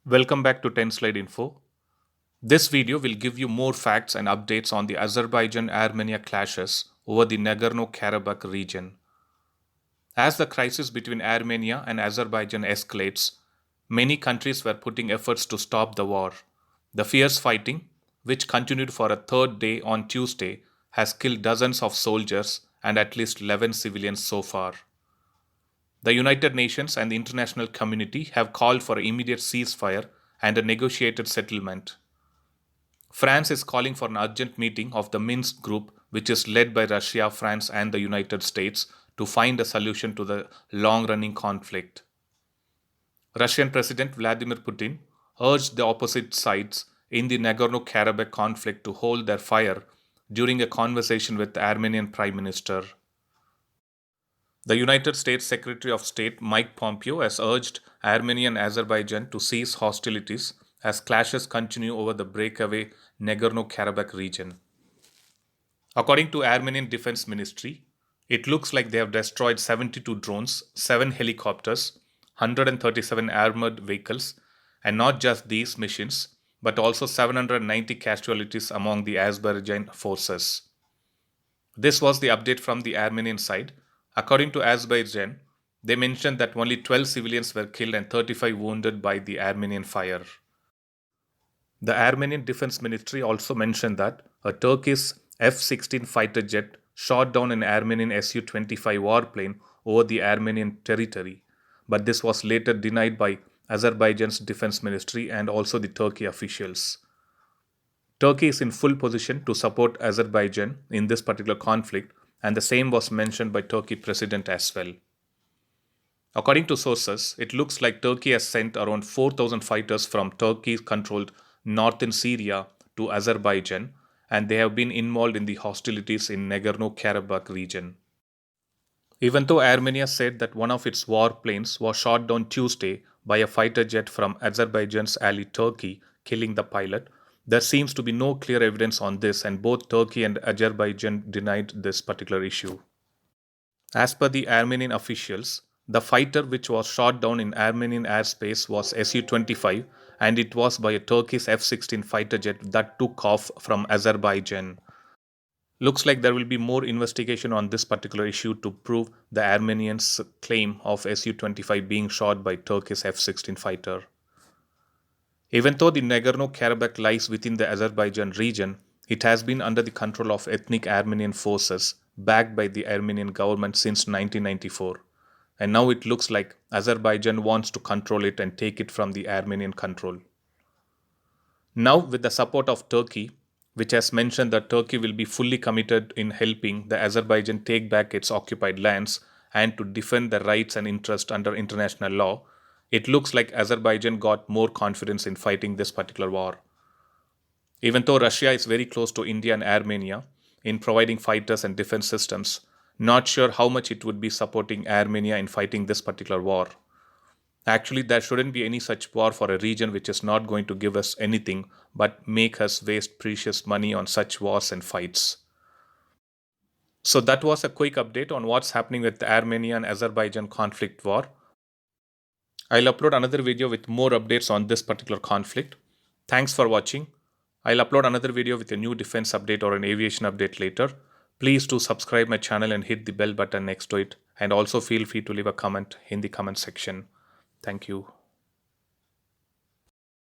Welcome back to 10 Slide Info. This video will give you more facts and updates on the Azerbaijan-Armenia clashes over the Nagorno-Karabakh region. As the crisis between Armenia and Azerbaijan escalates, many countries were putting efforts to stop the war. The fierce fighting, which continued for a third day on Tuesday, has killed dozens of soldiers and at least 11 civilians so far. The United Nations and the international community have called for an immediate ceasefire and a negotiated settlement. France is calling for an urgent meeting of the Minsk group, which is led by Russia, France, and the United States, to find a solution to the long running conflict. Russian President Vladimir Putin urged the opposite sides in the Nagorno Karabakh conflict to hold their fire during a conversation with the Armenian Prime Minister. The United States Secretary of State Mike Pompeo has urged Armenia and Azerbaijan to cease hostilities as clashes continue over the breakaway Nagorno-Karabakh region. According to Armenian Defense Ministry, it looks like they have destroyed 72 drones, 7 helicopters, 137 armored vehicles, and not just these missions, but also 790 casualties among the Azerbaijan forces. This was the update from the Armenian side. According to Azerbaijan, they mentioned that only 12 civilians were killed and 35 wounded by the Armenian fire. The Armenian Defense Ministry also mentioned that a Turkish F-16 fighter jet shot down an Armenian Su-25 warplane over the Armenian territory, but this was later denied by Azerbaijan's defense ministry and also the Turkey officials. Turkey is in full position to support Azerbaijan in this particular conflict, and the same was mentioned by Turkey president as well. According to sources, it looks like Turkey has sent around 4,000 fighters from Turkey-controlled northern Syria to Azerbaijan, and they have been involved in the hostilities in Nagorno-Karabakh region. Even though Armenia said that one of its warplanes was shot down Tuesday by a fighter jet from Azerbaijan's ally Turkey, killing the pilot, there seems to be no clear evidence on this, and both Turkey and Azerbaijan denied this particular issue. As per the Armenian officials, the fighter which was shot down in Armenian airspace was Su-25, and it was by a Turkish F-16 fighter jet that took off from Azerbaijan. Looks like there will be more investigation on this particular issue to prove the Armenians' claim of Su-25 being shot by Turkish F-16 fighter. Even though the Nagorno-Karabakh lies within the Azerbaijan region, it has been under the control of ethnic Armenian forces backed by the Armenian government since 1994. And now it looks like Azerbaijan wants to control it and take it from the Armenian control. Now, with the support of Turkey, which has mentioned that Turkey will be fully committed in helping the Azerbaijan take back its occupied lands and to defend the rights and interests under international law, it looks like Azerbaijan got more confidence in fighting this particular war. Even though Russia is very close to India and Armenia in providing fighters and defense systems, not sure how much it would be supporting Armenia in fighting this particular war. Actually, there shouldn't be any such war for a region which is not going to give us anything but make us waste precious money on such wars and fights. So that was a quick update on what's happening with the Armenia and Azerbaijan conflict war. I'll upload another video with more updates on this particular conflict. Thanks for watching. I'll upload another video with a new defense update or an aviation update later. Please do subscribe my channel and hit the bell button next to it, and also feel free to leave a comment in the comment section. Thank you.